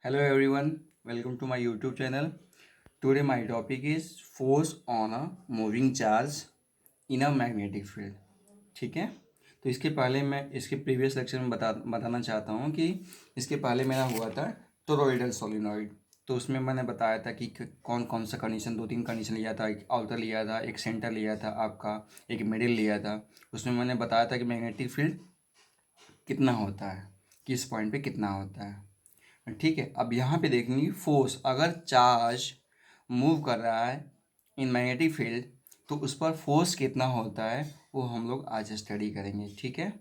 Hello everyone, welcome to my YouTube channel. Today my topic is force on a moving charge in a magnetic field. ठीक है। तो इसके पहले मैं इसके प्रीवियस लेक्चर में बताना चाहता हूँ कि इसके पहले मेरा हुआ था टोरॉइडल सोलिनॉइड। तो उसमें मैंने बताया था कि कौन कौन सा कंडीशन, दो तीन कंडीशन लिया था। एक आउटर लिया था, एक सेंटर लिया था आपका, एक मिडिल लिया था। उसमें मैंने बताया था कि मैग्नेटिक फील्ड कितना होता है, किस पॉइंट पे कितना होता है। ठीक है। अब यहाँ पे देखेंगे फोर्स, अगर चार्ज मूव कर रहा है इन मैग्नेटिक फील्ड तो उस पर फोर्स कितना होता है वो हम लोग आज स्टडी करेंगे। ठीक है।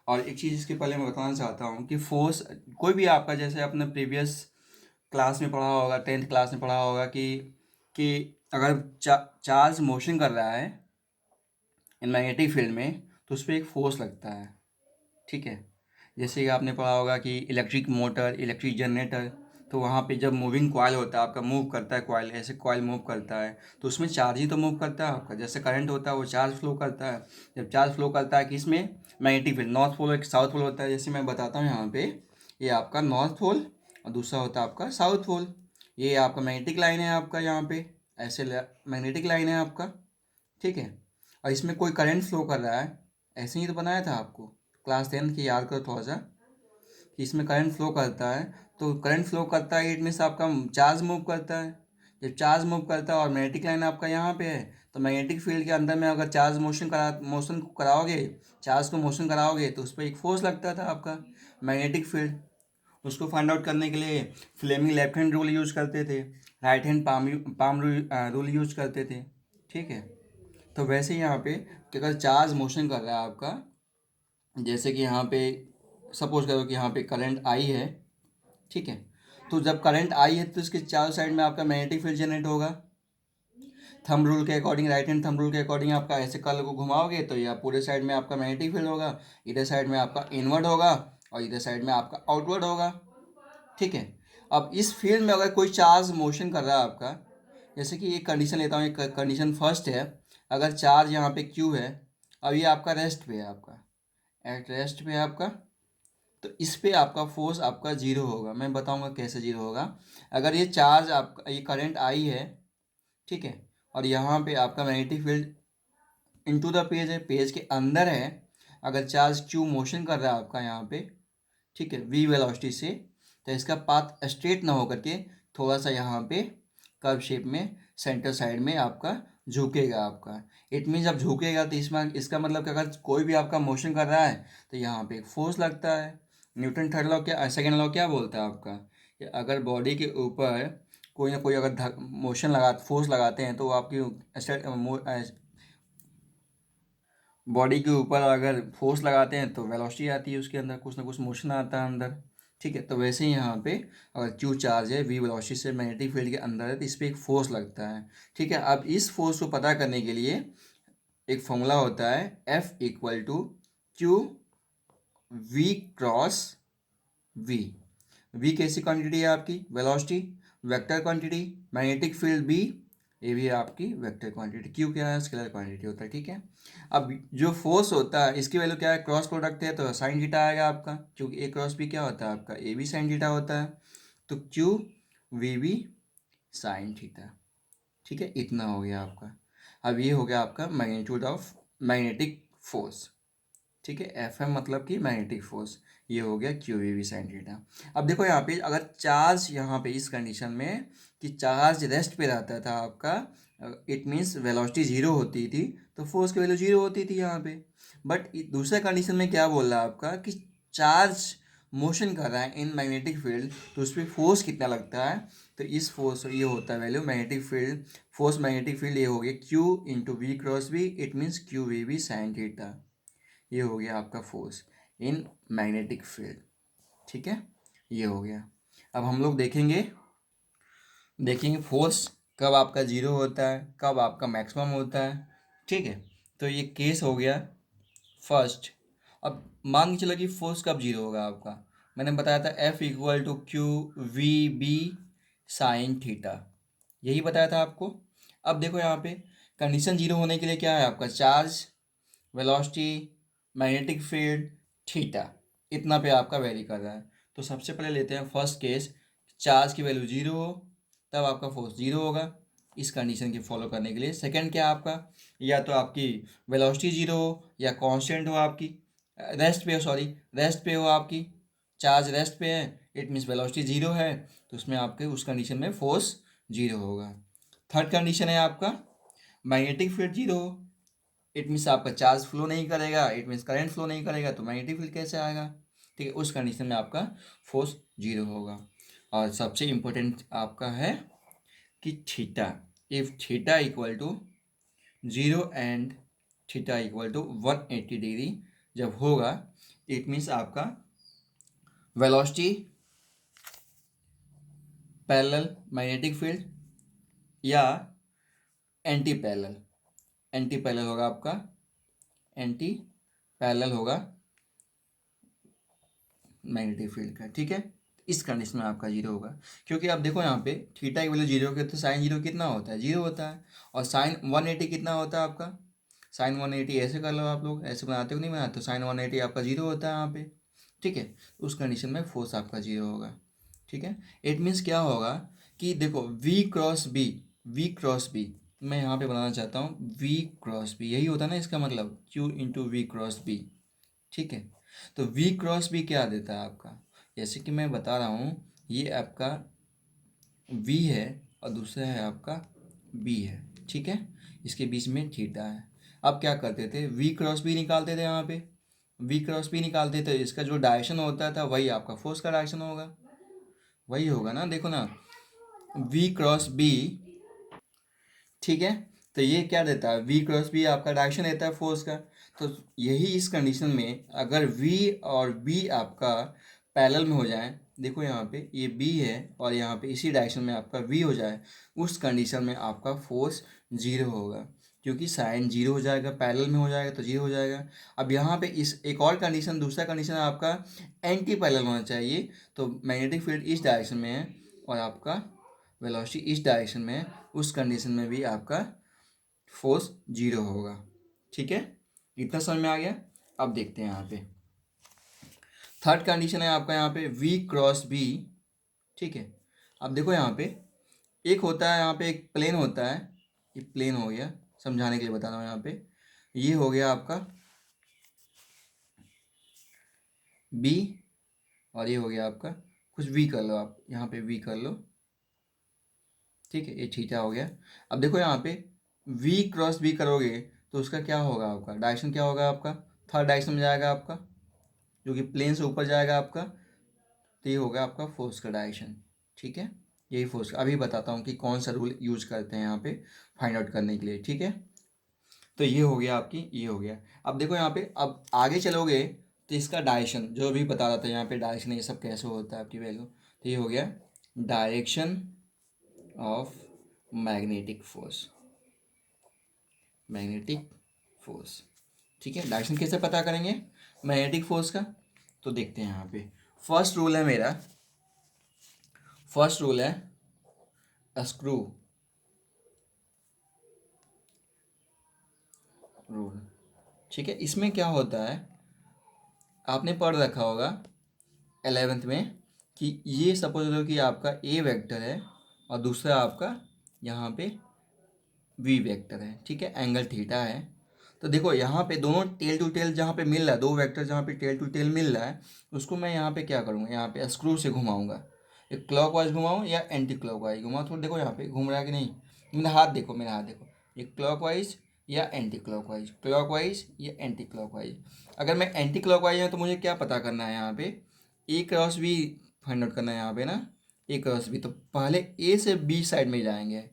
और एक चीज़ इसके पहले मैं बताना चाहता हूँ कि फोर्स कोई भी आपका, जैसे आपने प्रीवियस क्लास में पढ़ा होगा, 10th क्लास में पढ़ा होगा कि अगर चार्ज मोशन कर रहा है इन मैग्नेटिक फील्ड में तो उस पर एक फोर्स लगता है। ठीक है। जैसे कि आपने पढ़ा होगा कि इलेक्ट्रिक मोटर, इलेक्ट्रिक जनरेटर, तो वहाँ पे जब मूविंग कॉइल होता है आपका, मूव करता है कॉइल, ऐसे कॉइल मूव करता है तो उसमें चार्ज ही तो मूव करता है आपका। जैसे करंट होता है वो चार्ज फ्लो करता है। जब चार्ज फ्लो करता है कि इसमें मैग्नेटिक फील्ड, नॉर्थ पोल एक साउथ पोल होता है। जैसे मैं बताता हूँ यहाँ पे, ये आपका नॉर्थ पोल और दूसरा होता है आपका साउथ पोल। ये आपका मैग्नेटिक लाइन है आपका, यहाँ पे ऐसे मैग्नेटिक लाइन है आपका। ठीक है। और इसमें कोई करंट फ्लो कर रहा है, ऐसे ही तो बनाया था आपको क्लास 10 की, याद करो थोड़ा सा, कि इसमें करंट फ्लो करता है। तो करंट फ्लो करता है इट मीन्स आपका चार्ज मूव करता है। जब चार्ज मूव करता है और मैग्नेटिक लाइन आपका यहाँ पे है तो मैग्नेटिक फील्ड के अंदर में अगर चार्ज मोशन को कराओगे, चार्ज को मोशन कराओगे तो उस पर एक फोर्स लगता था आपका, मैग्नेटिक फील्ड। उसको फाइंड आउट करने के लिए Fleming left hand rule use करते थे, right hand palm palm rule use करते थे। ठीक है। तो वैसे ही यहाँ पे कि अगर चार्ज मोशन कर रहा है आपका, जैसे कि यहाँ पे सपोज करो कि यहाँ पे करंट आई है। ठीक है। तो जब करंट आई है तो इसके चारों साइड में आपका मैग्नेटिक फील्ड जनरेट होगा। थंब रूल के according, right hand thumb rule के अकॉर्डिंग आपका ऐसे कल को घुमाओगे तो यह पूरे साइड में आपका मैग्नेटिक फील्ड होगा, इधर साइड में आपका इनवर्ड होगा और इधर साइड में आपका आउटवर्ड होगा। ठीक है। अब इस फील्ड में अगर कोई चार्ज मोशन कर रहा है आपका, जैसे कि एक कंडीशन लेता हूँ, एक कंडीशन फर्स्ट है, अगर चार्ज यहाँ पे क्यू है, अब ये आपका रेस्ट पे है, आपका एट रेस्ट पे है आपका, तो इस पे आपका फोर्स आपका जीरो होगा। मैं बताऊंगा कैसे जीरो होगा। अगर ये चार्ज आपका, ये करंट आई है, ठीक है, और यहाँ पे आपका magnetic field into the page है, पेज के अंदर है, अगर चार्ज क्यू मोशन कर रहा है आपका यहाँ पे, ठीक है, वी वेलोसिटी से, तो इसका पाथ स्ट्रेट ना होकर के थोड़ा सा यहाँ पे कर्व शेप में सेंटर साइड में आपका झुकेगा आपका। इट मीन्स जब झुकेगा तो इसमें इसका मतलब कि अगर कोई भी आपका मोशन कर रहा है तो यहाँ पे एक फोर्स लगता है। न्यूटन थर्ड लॉ क्या, सेकेंड लॉ क्या बोलता है आपका, कि अगर बॉडी के ऊपर कोई ना कोई अगर मोशन लगा, फोर्स लगाते हैं तो वो आपकी बॉडी के ऊपर अगर फोर्स लगाते हैं तो वेलोसिटी आती है, उसके अंदर कुछ ना कुछ मोशन आता है अंदर। ठीक है। तो वैसे ही यहाँ पे अगर क्यू चार्ज है, वी वेलोसिटी से मैग्नेटिक फील्ड के अंदर है, तो इस पर एक फोर्स लगता है। ठीक है। अब इस फोर्स को पता करने के लिए एक फॉर्मूला होता है, F equal to Q V cross V. V कैसी क्वांटिटी है आपकी, velocity, vector quantity, magnetic field B, ये भी आपकी वेक्टर क्वांटिटी। क्यू क्या है, स्केलर क्वांटिटी होता है। ठीक है। अब जो फोर्स होता है इसकी वैल्यू क्या है, क्रॉस प्रोडक्ट है तो साइन थीटा आएगा आपका, क्योंकि ए क्रॉस बी क्या होता है आपका, ए बी साइन थीटा होता है। तो Q V B sine theta. ठीक है। इतना हो गया आपका। अब ये हो गया आपका मैग्नीट्यूड ऑफ मैग्नेटिक फोर्स। ठीक है। एफ एम मतलब कि मैग्नेटिक फोर्स, ये हो गया Q V V sine theta. अब देखो यहाँ पे अगर चार्ज यहाँ पे इस कंडीशन में कि चार्ज रेस्ट पे रहता था आपका, इट मीन्स वेलोसिटी जीरो होती थी तो फोर्स की वैल्यू जीरो होती थी यहाँ पे। बट दूसरे कंडीशन में क्या बोल रहा है आपका कि चार्ज मोशन कर रहा है इन मैग्नेटिक फील्ड, तो उस पर फोर्स कितना लगता है, तो इस फोर्स ये होता है value magnetic field, force magnetic field ये हो गया Q into V cross V, it means Q V V sine theta. ये हो गया आपका फोर्स इन मैग्नेटिक फील्ड। ठीक है। ये हो गया। अब हम लोग देखेंगे फोर्स कब आपका जीरो होता है, कब आपका मैक्सिमम होता है। ठीक है। तो ये केस हो गया फर्स्ट। अब मान के चलो कि फोर्स कब जीरो होगा आपका, मैंने बताया था F equal to Q V B sine theta, यही बताया था आपको। अब देखो यहाँ पे कंडीशन जीरो होने के लिए क्या है आपका, charge, velocity, magnetic field, theta, इतना पे आपका वेरी कर रहा है। तो सबसे पहले लेते हैं फर्स्ट केस, चार्ज की वैल्यू जीरो हो तब आपका फोर्स जीरो होगा। इस कंडीशन के फॉलो करने के लिए सेकंड क्या आपका, या तो आपकी वेलोसिटी जीरो हो या कांस्टेंट हो आपकी, रेस्ट पे हो आपकी, चार्ज रेस्ट पे है, इट मीन्स वेलोसिटी जीरो है, तो उसमें आपके उस कंडीशन में फोर्स जीरो होगा। थर्ड कंडीशन है आपका मैग्नेटिक फील्ड जीरो हो, इट मीन्स आपका चार्ज फ्लो नहीं करेगा, इट मीन्स करंट फ्लो नहीं करेगा, तो मैग्नेटिक फील्ड कैसे आएगा। ठीक है, उस कंडीशन में आपका फोर्स जीरो होगा। और सबसे इम्पोर्टेंट आपका है कि theta, if theta equal to zero and theta equal to 180 degree जब होगा, इट मीन्स आपका वेलोसिटी पैरेलल मैग्नेटिक फील्ड या एंटी पैरेलल, एंटी पैरेलल होगा आपका, एंटी पैरेलल होगा मैग्नेटिक फील्ड का। ठीक है, इस कंडीशन में आपका जीरो होगा, क्योंकि आप देखो यहाँ पे थीटा की वैल्यू जीरो के तो साइन जीरो कितना होता है, जीरो होता है। और साइन 180 कितना होता है आपका, साइन 180 ऐसे कर लो, आप लोग ऐसे बनाते हो नहीं बनाते, तो साइन 180 आपका जीरो होता है यहाँ पे। ठीक है, उस कंडीशन में फोर्स आपका जीरो होगा। ठीक है, इट मीन्स क्या होगा कि देखो V cross B, V cross B मैं यहाँ पे बनाना चाहता हूँ, वी क्रॉस बी यही होता है ना इसका मतलब, Q into V cross B. ठीक है, तो वी क्रॉस बी क्या देता है आपका, जैसे कि मैं बता रहा हूँ, ये आपका वी है और दूसरा है आपका बी है। ठीक है, इसके बीच में थीटा है। अब क्या करते थे, वी क्रॉस बी निकालते थे, यहाँ पे वी क्रॉस बी निकालते थे, इसका जो डायरेक्शन होता था वही आपका फोर्स का डायरेक्शन होगा, वही होगा ना, देखो ना, वी क्रॉस बी। ठीक है, तो ये क्या देता है, वी क्रॉस बी आपका डायरेक्शन देता है फोर्स का। तो यही इस कंडीशन में अगर वी और बी आपका पैरेलल में हो जाए, देखो यहाँ पे ये बी है और यहाँ पे इसी डायरेक्शन में आपका वी हो जाए, उस कंडीशन में आपका फोर्स जीरो होगा, क्योंकि साइन जीरो हो जाएगा, पैरेलल में हो जाएगा तो जीरो हो जाएगा। अब यहाँ पे इस एक और कंडीशन, दूसरा कंडीशन आपका एंटी पैरेलल होना चाहिए, तो मैग्नेटिक फील्ड इस डायरेक्शन में है और आपका वेलोसिटी इस डायरेक्शन में है, उस कंडीशन में भी आपका फोर्स जीरो होगा। ठीक है, इतना समझ में आ गया। अब देखते हैं यहाँ पे थर्ड कंडीशन है आपका, यहाँ पे वी क्रॉस बी। ठीक है, अब देखो यहाँ पे एक होता है, यहाँ पे एक प्लेन होता है, ये प्लेन हो गया, समझाने के लिए बता रहा हूँ, यहाँ पे ये हो गया आपका बी और ये हो गया आपका, कुछ वी कर लो आप, यहाँ पे वी कर लो। ठीक है, ये थीटा हो गया। अब देखो यहाँ पे वी क्रॉस बी करोगे तो उसका क्या होगा, आपका डायरेक्शन क्या होगा, आपका थर्ड डायरेक्शन में जाएगा आपका, जो कि प्लेन से ऊपर जाएगा आपका, तो ये होगा आपका फोर्स का डायरेक्शन। ठीक है, यही फोर्स का, अभी बताता हूँ कि कौन सा रूल यूज करते हैं यहाँ पे फाइंड आउट करने के लिए। ठीक है, तो ये हो गया आपकी, ये हो गया। अब देखो यहाँ पे, अब आगे चलोगे तो इसका डायरेक्शन जो भी बता रहा था, यहाँ पे डायरेक्शन ये सब कैसे होता है आपकी वैल्यू, तो ये हो गया direction of magnetic force, magnetic force. ठीक है, डायरेक्शन कैसे पता करेंगे मैग्नेटिक फोर्स का, तो देखते हैं यहाँ पे फर्स्ट रूल है मेरा, फर्स्ट रूल है स्क्रू रूल। ठीक है, इसमें क्या होता है, आपने पढ़ रखा होगा 11th में कि ये सपोज लो कि आपका ए वेक्टर है और दूसरा आपका यहाँ पे वी वेक्टर है। ठीक है, एंगल थीटा है। तो देखो यहाँ पे दोनों टेल टू टेल जहाँ पे मिल रहा है, दो वेक्टर जहाँ पे टेल टू टेल मिल रहा है, उसको मैं यहाँ पे क्या करूँगा, यहाँ पे स्क्रू से घुमाऊँगा, एक क्लॉकवाइज घुमाऊँ या एंटी क्लॉकवाइज घुमाऊँ, तो देखो यहाँ पे घूम रहा है कि नहीं, मेरा हाथ देखो, मेरा हाथ देखो, ये क्लॉकवाइज या एंटी क्लॉकवाइज, क्लॉकवाइज या एंटी क्लॉकवाइज। अगर मैं एंटी क्लॉकवाइज है तो मुझे क्या पता करना है, यहाँ पे ए क्रॉस बी फाइंड आउट करना है यहाँ पे ना, ए क्रॉस बी। तो पहले ए से बी साइड में जाएंगे,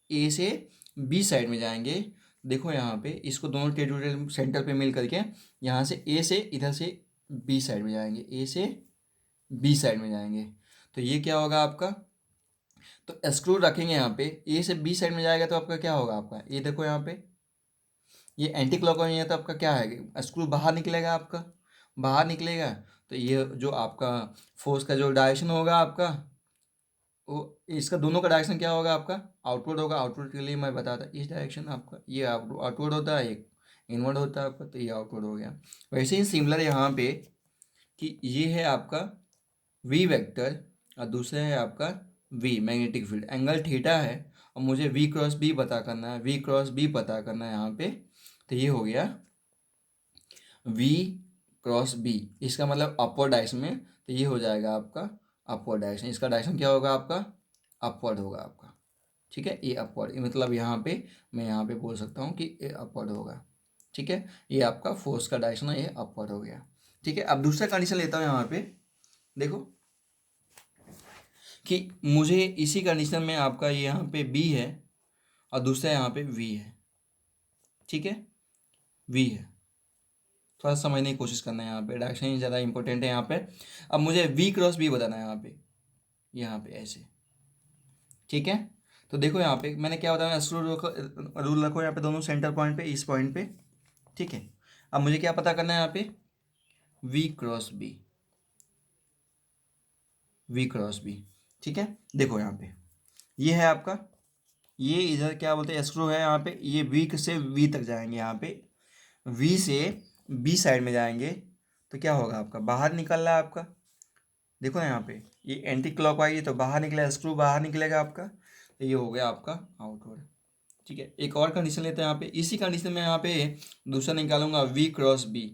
ए से बी साइड में जाएंगे। देखो यहाँ पे इसको दोनों टेरिटोरियल सेंटर पे मिल करके यहाँ से ए से इधर से बी साइड में जाएंगे, ए से बी साइड में जाएंगे, तो ये क्या होगा आपका, तो स्क्रू रखेंगे यहाँ पे, ए से बी साइड में जाएगा तो आपका क्या होगा, आपका ये देखो यहाँ पे ये एंटी क्लॉकवाइज है, तो आपका क्या है, स्क्रू बाहर निकलेगा, आपका बाहर निकलेगा, तो ये जो आपका फोर्स का जो डायरेक्शन होगा आपका, वो इसका दोनों का डायरेक्शन क्या होगा, आपका आउटवर्ड होगा। आउटवर्ड के लिए मैं बताता, इस डायरेक्शन आपका ये आउटवर्ड होता है, एक इनवर्ड होता है आपका, तो ये आउटवर्ड हो गया। वैसे ही सिमिलर यहाँ पे कि ये है आपका वी वेक्टर और दूसरा है आपका V magnetic field. Angle theta है और मुझे वी क्रॉस बी पता करना है, वी क्रॉस बी पता करना है यहाँ पे। तो ये हो गया वी क्रॉस बी, इसका मतलब अपवर्ड डायरेक्शन में, तो ये हो जाएगा आपका अपवर्ड डायरेक्शन। इसका डायरेक्शन क्या होगा आपका, अपवर्ड होगा आपका। ठीक है, ये अपवर्ड, मतलब यहाँ पे मैं यहाँ पे बोल सकता हूँ कि ये अपवर्ड होगा। ठीक है, ये आपका फोर्स का डायरेक्शन है, ये अपवर्ड हो गया। ठीक है, अब दूसरा कंडीशन लेता हूँ यहाँ पे। देखो कि मुझे इसी कंडीशन में आपका ये यहाँ पे बी है और दूसरा यहाँ पे वी है। ठीक है, वी है, थोड़ा समझने की कोशिश करना है यहाँ पे, डायरेक्शन ही ज़्यादा इंपॉर्टेंट है यहाँ पे। अब मुझे वी क्रॉस बी बताना है यहाँ पे ऐसे। ठीक है, तो देखो यहाँ पे मैंने क्या बताया, रूल रखो यहाँ पे दोनों सेंटर पॉइंट पे, इस पॉइंट पे। ठीक है, अब मुझे क्या पता करना है यहाँ पे, V cross B, V cross B. ठीक है, देखो यहाँ पे ये है आपका, ये इधर क्या बोलते हैं स्क्रू है यहाँ पे, ये वी से वी तक जाएंगे यहाँ पे, वी से बी साइड में जाएंगे। तो क्या होगा आपका, बाहर निकल रहा है आपका, देखो ना यहाँ पे ये एंटी क्लॉकवाइज है तो बाहर निकलेगा, स्क्रू बाहर निकलेगा आपका, तो ये हो गया आपका आउटवर्ड। ठीक है, एक और कंडीशन लेते हैं यहाँ पे, इसी कंडीशन में यहाँ पे दूसरा निकालूंगा V cross B,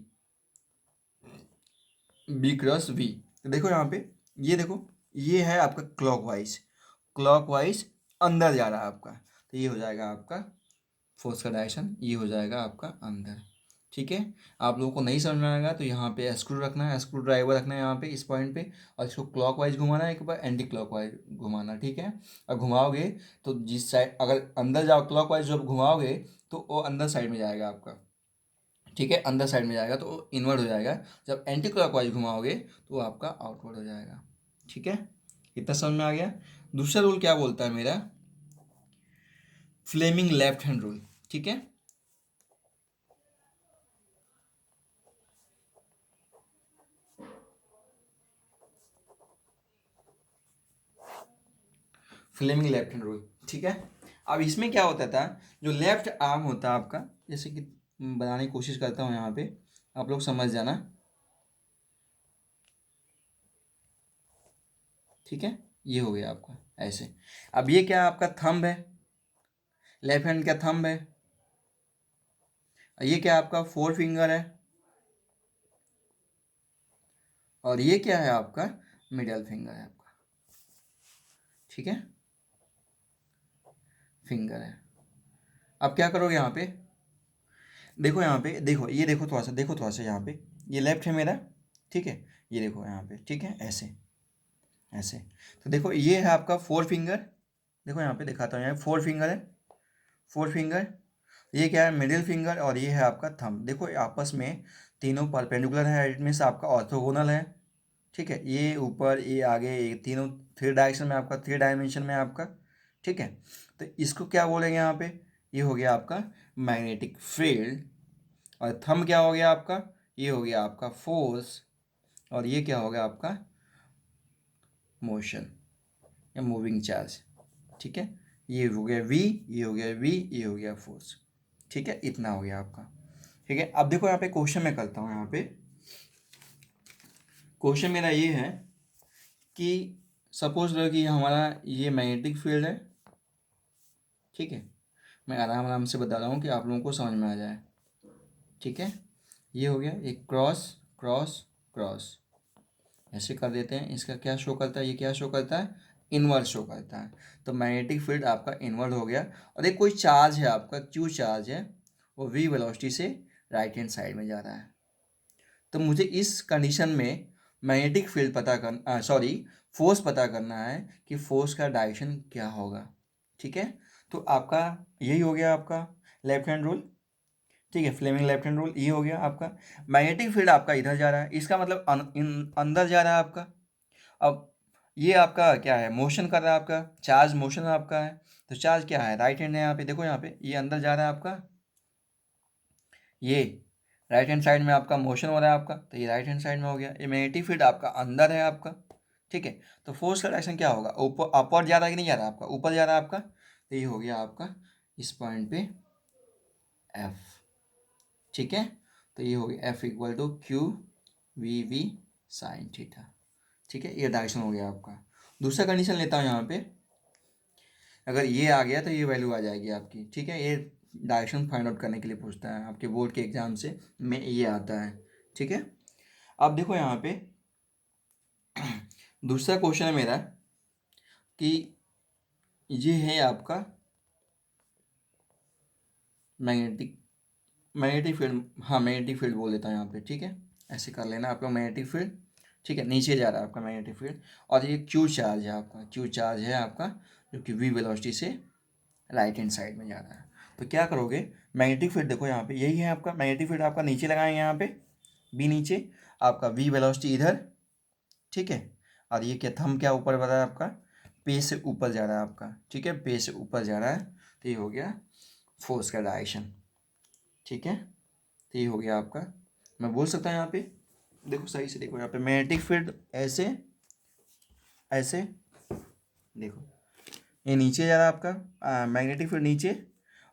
B cross V. तो देखो यहाँ पे, ये देखो ये है आपका क्लॉकवाइज, क्लॉकवाइज अंदर जा रहा है आपका, तो ये हो जाएगा आपका फोर्स का डायरेक्शन, ये हो जाएगा आपका अंदर। ठीक है, आप लोगों को नहीं समझ में आएगा तो यहाँ पे स्क्रू रखना है, स्क्रू ड्राइवर रखना है यहाँ पे इस पॉइंट पे, और इसको क्लॉकवाइज घुमाना है, एक बार एंटी क्लॉकवाइज घुमाना। ठीक है, और घुमाओगे तो जिस साइड अगर अंदर जाओ क्लॉकवाइज जब घुमाओगे तो वो अंदर साइड में जाएगा आपका। ठीक है, अंदर साइड में जाएगा तो वो इनवर्ड हो जाएगा, जब एंटी क्लॉकवाइज घुमाओगे तो वो आपका आउटवर्ड हो जाएगा। ठीक है, इतना समझ में आ गया। दूसरा रूल क्या बोलता है मेरा, फ्लेमिंग लेफ्ट हैंड रूल। ठीक है, फ्लेमिंग लेफ्ट हैंड रूल। ठीक है, अब इसमें क्या होता था, जो लेफ्ट आर्म होता है आपका, जैसे कि बनाने की कोशिश करता हूँ यहाँ पे, आप लोग समझ जाना। ठीक है, ये हो गया आपका ऐसे। अब ये क्या आपका थंब है, लेफ्ट हैंड का थंब है, ये क्या आपका फोर फिंगर है, और ये क्या है आपका मिडल फिंगर है आपका। ठीक है, फिंगर है। अब क्या करोगे यहाँ पे, देखो यहाँ पे, देखो ये देखो थोड़ा सा, देखो थोड़ा सा यहाँ पे, ये लेफ्ट है मेरा। ठीक है, ये देखो यहाँ पे, ठीक है ऐसे, ऐसे। तो देखो ये है आपका फोर फिंगर, देखो यहाँ पे दिखाता हूँ, यहाँ फोर फिंगर है, फोर फिंगर। ये क्या है मिडिल फिंगर, और ये है आपका थंब। देखो आपस में तीनों परपेंडिकुलर है, इट मीन्स आपका ऑर्थोगोनल है। ठीक है, ये ऊपर ये आगे, ये तीनों थ्री डायरेक्शन में आपका, थ्री डायमेंशन में आपका। ठीक है, तो इसको क्या बोलेंगे यहाँ पे, ये हो गया आपका मैग्नेटिक फील्ड, और थंब क्या हो गया आपका, ये हो गया आपका फोर्स, और ये क्या हो गया आपका मोशन या मूविंग चार्ज। ठीक है, ये हो गया वी, ये हो गया वी, ये हो गया फोर्स। ठीक है, इतना हो गया आपका। ठीक है, अब देखो यहाँ पे क्वेश्चन मैं करता हूँ, यहाँ पे क्वेश्चन मेरा ये है कि सपोज करो कि हमारा ये मैग्नेटिक फील्ड है। ठीक है, मैं आराम आराम से बता रहा हूँ कि आप लोगों को समझ में आ जाए। ठीक है, ये हो गया एक क्रॉस क्रॉस क्रॉस, ऐसे कर देते हैं। इसका क्या शो करता है, ये क्या शो करता है, इनवर्ड शो करता है। तो मैग्नेटिक फील्ड आपका इनवर्ड हो गया, और एक कोई चार्ज है आपका, क्यू चार्ज है, वो वी वेलोसिटी से राइट हैंड साइड में जा रहा है। तो मुझे इस कंडीशन में मैग्नेटिक फील्ड पता कर सॉरी फोर्स पता करना है कि फोर्स का डायरेक्शन क्या होगा। ठीक है, तो आपका यही हो गया आपका लेफ्ट हैंड रूल। ठीक है, फ्लेमिंग लेफ्ट हैंड रूल ये हो गया आपका। मैग्नेटिक फील्ड आपका इधर जा रहा है, इसका मतलब अंदर जा रहा है आपका। अब ये आपका क्या है, मोशन कर रहा है आपका, चार्ज मोशन आपका है। तो चार्ज क्या है, राइट हैंड है यहाँ पे, देखो यहाँ पे ये अंदर जा रहा है आपका, ये राइट हैंड साइड में आपका मोशन हो रहा है आपका, तो ये राइट हैंड साइड में हो गया। ये मैग्नेटिक फील्ड आपका अंदर है आपका। ठीक है, तो फोर्स का डायरेक्शन क्या होगा, ऊपर अपवर्ड जा रहा है कि नहीं जा रहा है आपका, ऊपर जा रहा है आपका। तो ये हो गया आपका इस पॉइंट पे एफ। ठीक है, तो ये हो गया F equal to Q V V sine theta. ठीक है, ये डायरेक्शन हो गया आपका। दूसरा कंडीशन लेता हूँ यहाँ पे, अगर ये आ गया तो ये वैल्यू आ जाएगी आपकी, ठीक है। ये डायरेक्शन फाइंड आउट करने के लिए पूछता है आपके बोर्ड के एग्जाम से में, ये आता है, ठीक है। अब देखो यहाँ पे दूसरा क्वेश्चन है मेरा कि ये है आपका मैग्नेटिक मैग्नेटिक फील्ड, हाँ मैग्नेटिक फील्ड बोल देता हूँ यहाँ पे, ठीक है। ऐसे कर लेना आप लोग, मैग्नेटिक फील्ड, ठीक है। नीचे जा रहा है आपका मैग्नेटिक फील्ड, और ये क्यू चार्ज है आपका, क्यू चार्ज है आपका, जो कि वी वेलोसिटी से राइट हैंड साइड में जा रहा है। तो क्या करोगे, मैग्नेटिक फील्ड देखो यहाँ पे यही है आपका मैग्नेटिक फील्ड, आपका नीचे लगाएंगे यहाँ पे बी नीचे, आपका वी वेलोसिटी इधर, ठीक है। और ये क्या थंब क्या ऊपर बता है आपका, पे से ऊपर जा रहा है आपका, ठीक है, पे से ऊपर जा रहा है। तो ये हो गया फोर्स का डायरेक्शन, ठीक है। तो ये हो गया आपका, मैं बोल सकता हूँ यहाँ पे, देखो सही से देखो यहाँ पे मैग्नेटिक फील्ड ऐसे ऐसे, देखो ये नीचे जा रहा है आपका मैग्नेटिक फील्ड नीचे,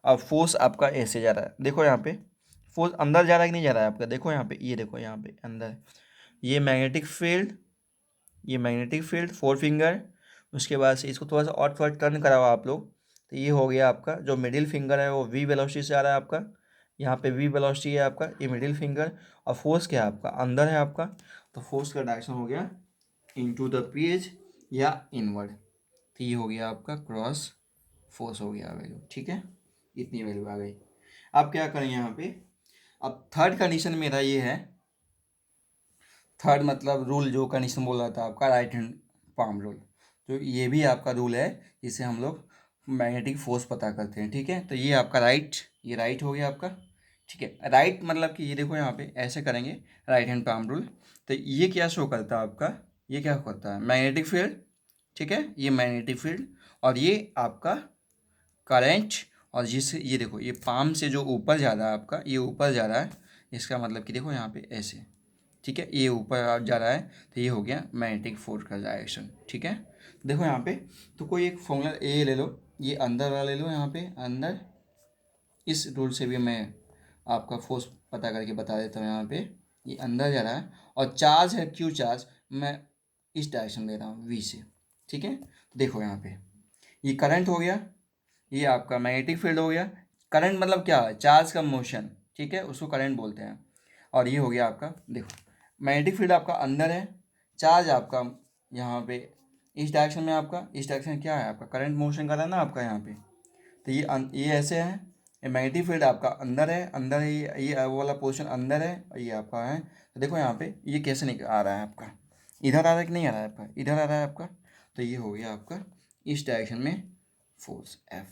और फोर्स आपका ऐसे जा रहा है। देखो यहाँ पे फोर्स अंदर जा रहा है कि नहीं जा रहा है आपका, देखो यहाँ पे, ये देखो यहाँ पे अंदर, ये मैग्नेटिक फील्ड, ये मैग्नेटिक फील्ड फोर फिंगर, उसके बाद से इसको थोड़ा सा और थोड़ा टर्न कराओ आप लोग। तो ये हो गया आपका जो मिडिल फिंगर है वो वी वेलोसिटी से आ रहा है आपका, यहाँ पे वी वेलोसिटी है आपका, ये मिडिल फिंगर, और फोर्स क्या है आपका अंदर है आपका। तो फोर्स का डायरेक्शन हो गया इनटू द पेज या इनवर्ड। तो ये हो गया आपका क्रॉस फोर्स हो गया वैल्यू, ठीक है। इतनी वैल्यू आ गई। अब क्या करें यहाँ पे, अब थर्ड कंडीशन मेरा ये है, थर्ड मतलब रूल जो कंडीशन बोल रहा था आपका राइट हैंड पाम रूल, तो ये भी आपका रूल है, जिससे हम लोग मैग्नेटिक फोर्स पता करते हैं, ठीक है। तो ये आपका राइट, ये राइट हो गया आपका, ठीक है। राइट मतलब कि ये देखो यहाँ पे ऐसे करेंगे राइट हैंड पाम रूल, तो ये क्या शो करता है आपका, ये क्या करता है मैग्नेटिक फील्ड, ठीक है, ये मैग्नेटिक फील्ड, और ये आपका करंट, और जिस ये देखो ये पाम से जो ऊपर जा रहा है आपका, ये ऊपर जा रहा है, इसका मतलब कि देखो यहाँ पे ऐसे, ठीक है, ये ऊपर जा रहा है, तो ये हो गया मैग्नेटिक फोर्स का डायरेक्शन, ठीक है। देखो यहाँ पे तो कोई एक फॉर्मूला ए ले लो, ये अंदर वाला ले लो यहाँ पे अंदर, इस रूल से भी मैं आपका फोर्स पता करके बता देता हूँ। यहाँ पे ये अंदर जा रहा है, और चार्ज है क्यू चार्ज, मैं इस डायरेक्शन ले रहा हूँ वी से, ठीक है। तो देखो यहाँ पे ये करंट हो गया, ये आपका मैग्नेटिक फील्ड हो गया। करंट मतलब क्या है, चार्ज का मोशन, ठीक है, उसको करंट बोलते हैं। और ये हो गया आपका, देखो मैग्नेटिक फील्ड आपका अंदर है, चार्ज आपका यहाँ पे इस डायरेक्शन में, आपका इस डायरेक्शन क्या है आपका करंट मोशन कर रहा है ना आपका यहाँ पे। तो ये ऐसे है, ये मैग्नेटिक फील्ड आपका अंदर है, अंदर है, ये वो वाला पोर्शन अंदर है, और ये आपका है। तो देखो यहाँ पे ये कैसे नहीं आ रहा है आपका, इधर आ रहा है कि नहीं आ रहा है आपका, इधर आ रहा है आपका। तो ये हो गया आपका इस डायरेक्शन में फोर्स एफ,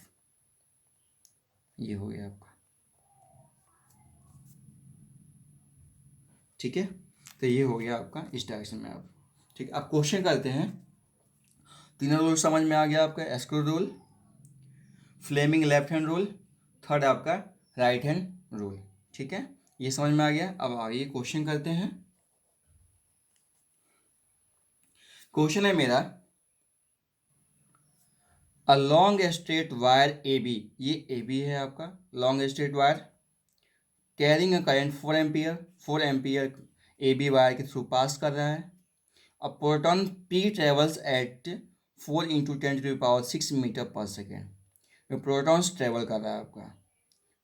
ये हो गया आपका, ठीक है। तो ये हो गया आपका इस डायरेक्शन में आप, ठीक है। अब क्वेश्चन करते हैं, तीनों रूल समझ में आ गया आपका, screw rule, Fleming left hand rule, third आपका राइट हैंड रूल, ठीक है, ये समझ में आ गया। अब आइए क्वेश्चन करते हैं। क्वेश्चन है मेरा, a long straight wire A B, ये ए बी है आपका long straight wire, carrying a current 4 ampere, 4 ampere A B wire के थ्रू पास कर रहा है। A proton P travels at 4 × 10⁶ metre per second, protons travel कर रहा है आपका,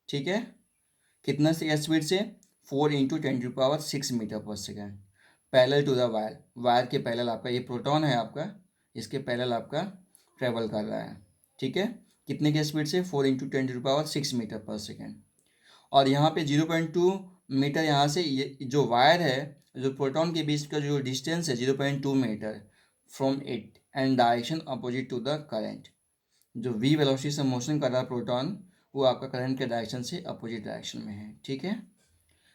ठीक है, कितना से स्पीड से, 4 × 10⁶ metre per second, parallel to the wire, wire के पैरेलल आपका ये प्रोटॉन है आपका, इसके पैरेलल आपका ट्रेवल कर रहा है, ठीक है, कितने के स्पीड से, 4 × 10⁶ मीटर पर सेकेंड। और यहाँ पे 0.2 मीटर यहाँ से, ये जो वायर है, जो प्रोटॉन के बीच का जो डिस्टेंस है 0.2 metre from it and direction opposite to the current, जो वी वेलोसिटी से मोशन कर रहा है प्रोटॉन, वो आपका करंट के डायरेक्शन से अपोजिट डायरेक्शन में है, ठीक है।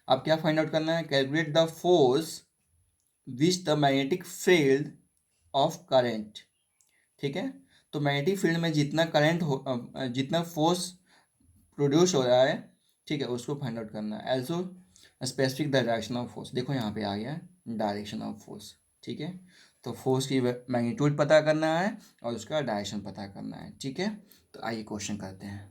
अब क्या फाइंड आउट करना है, calculate the force which the magnetic field of current, ठीक है। तो मैग्नेटिक फील्ड में जितना करंट हो, जितना फोर्स प्रोड्यूस हो रहा है, ठीक है, उसको फाइंड आउट करना है। Also specific the direction of force, देखो यहाँ पे आ गया डायरेक्शन ऑफ फोर्स, ठीक है। तो फोर्स की मैग्नीट्यूड पता करना है और उसका डायरेक्शन पता करना है, ठीक है। तो आइए क्वेश्चन करते हैं।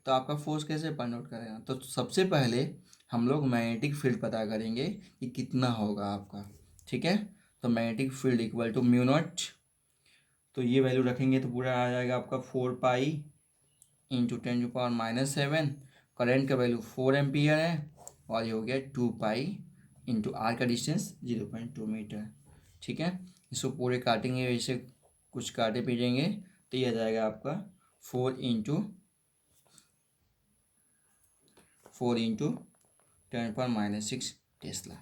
तो आपका फोर्स कैसे फाइंड आउट करेगा? तो सबसे पहले हम लोग मैग्नेटिक फील्ड पता करेंगे कि कितना होगा आपका, ठीक है। तो magnetic field equal to mu naught, तो ये वैल्यू रखेंगे तो पूरा आ जाएगा आपका 4 पाई इंटू 10⁻⁻7। करेंट का वैल्यू 4 एम्पियर है और ये हो गया 2 पाई इंटू आर का डिस्टेंस 0.2 मीटर, ठीक है। इसको पूरे काटेंगे, वैसे कुछ काटे पीटेंगे तो ये आ जाएगा आपका 4 इंटू 10⁻⁻6 टेस्ला,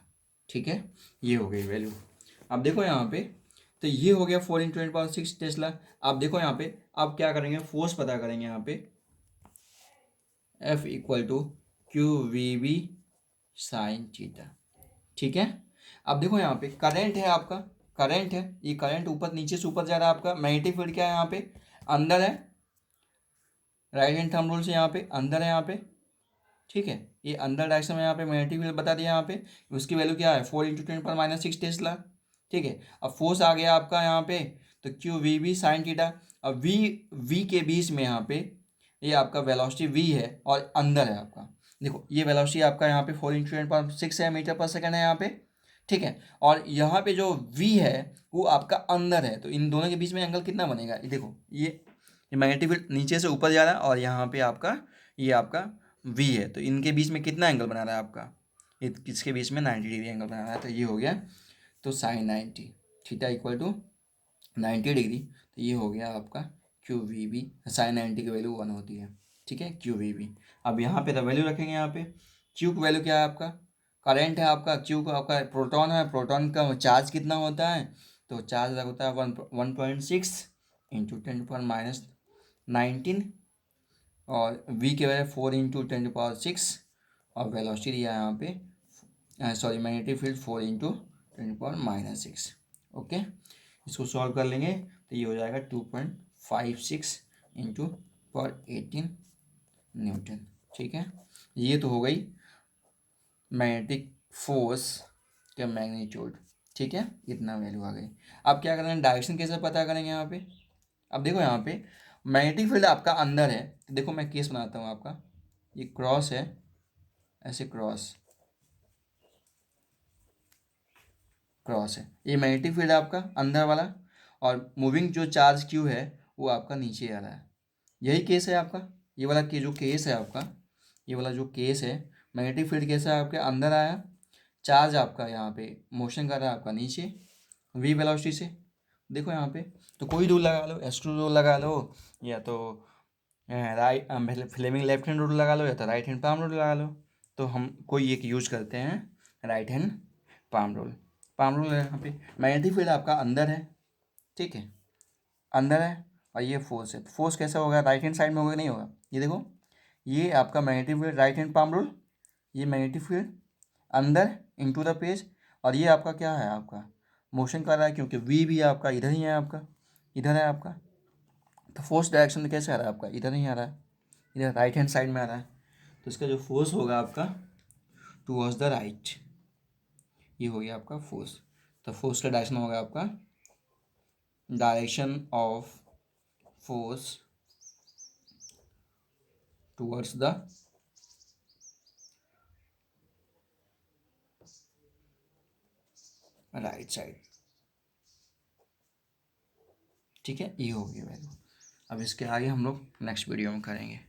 ठीक है। ये हो गई वैल्यू। अब देखो यहाँ पे, तो ये हो गया 4 इंटू 10⁻6 टेस्ला। अब देखो यहाँ पे, अब क्या करेंगे, फोर्स पता करेंगे यहाँ पे, F equal to QVB sine theta, ठीक है। अब देखो यहाँ पे करंट है आपका, करंट है, ये करंट ऊपर नीचे से ऊपर जा रहा है आपका। मैग्नेटिक फील्ड क्या है यहाँ पे, अंदर है, राइट हैंड थंब रूल से यहाँ पे अंदर है यहाँ पे, ठीक है। ये अंदर डायरेक्शन में यहाँ पे मैग्नेटिक फील्ड बता दिया यहाँ पे। उसकी वैल्यू क्या है 4 इंटू 10⁻⁻6 टेस्ला, ठीक है। अब फोर्स आ गया आपका यहाँ पे, तो QVB साइन थीटा। अब V के बीच में यहाँ पे ये आपका वेलोसिटी V है और अंदर है आपका। देखो ये वेलोसिटी आपका यहाँ पे 4 इंटू 10⁻6 है, मीटर पर सेकेंड है यहाँ पे, ठीक है। और यहाँ पे जो V है वो आपका अंदर है, तो इन दोनों के बीच में एंगल कितना बनेगा, ये देखो, ये मैग्नेटिक फील्ड नीचे से ऊपर जा रहा है और यहाँ पे आपका ये आपका V है, तो इनके बीच में कितना एंगल बना रहा है आपका, ये किसके बीच में 90 डिग्री एंगल बना रहा है। तो ये हो गया, तो sine 90 theta equal to 90 degree, तो ये हो गया आपका QVB। साइन 90 की वैल्यू 1 होती है, ठीक है, QVB। अब यहाँ पे तो वैल्यू रखेंगे, यहाँ पे Q की वैल्यू क्या है आपका, करेंट है आपका, Q का आपका प्रोटॉन है, प्रोटॉन का चार्ज कितना होता है, तो चार्ज होता है 1.6 इंटू 10⁻⁹ और V के वैल्यू 4 इंटू 10⁻⁶ और वेलोसिटी दिया है यहाँ पे, sorry magnetic field 4 into 10⁻⁻6। Okay, इसको सॉल्व कर लेंगे तो ये हो जाएगा 2.56 इंटू/18 न्यूटन, ठीक है। ये तो हो गई मैग्नेटिक फोर्स का मैग्नीट्यूड, ठीक है, इतना वैल्यू आ गई। अब क्या करेंगे, डायरेक्शन कैसे पता करेंगे यहाँ पे। अब देखो यहाँ पे मैग्नेटिक फील्ड आपका अंदर है, तो देखो मैं केस बनाता हूँ आपका, ये क्रॉस है, ऐसे क्रॉस क्रॉस है, ये मैग्नेटिक फील्ड आपका अंदर वाला, और मूविंग जो चार्ज क्यू है वो आपका नीचे आ रहा है। यही केस है आपका, ये वाला के जो केस है आपका, ये वाला जो केस है, मैग्नेटिक फील्ड कैसा है आपके अंदर आया, चार्ज आपका यहाँ पे मोशन कर रहा है आपका नीचे V वेलोसिटी से। देखो यहाँ पे, तो कोई रूल लगा लो, S2 रूल लगा लो, या तो फ्लेमिंग लेफ्ट हैंड रूल लगा लो, या तो राइट हैंड पाम रूल लगा लो। तो हम कोई एक यूज करते हैं right hand palm rule. Palm rule है यहाँ पे, मैग्नेटिक फील्ड आपका अंदर है, ठीक है, अंदर है, और ये फोर्स है, तो फोर्स कैसा होगा, राइट हैंड साइड में होगा, नहीं होगा। ये देखो, ये आपका magnetic field right hand palm rule, ये मैग्नेटिक फील्ड अंदर इनटू द पेज, और ये आपका क्या है, आपका मोशन कर रहा है, क्योंकि V भी आपका इधर ही है, आपका इधर है आपका। तो फोर्स डायरेक्शन में कैसे आ रहा है आपका, इधर ही आ रहा है, इधर राइट हैंड साइड में आ रहा है। तो इसका जो फोर्स होगा आपका टूवर्ड्स द राइट, ये हो गया आपका फोर्स। तो फोर्स का डायरेक्शन होगा आपका, direction of force towards the right side, ठीक है, ये हो गया वैल्यू। अब इसके आगे हम लोग नेक्स्ट वीडियो में करेंगे।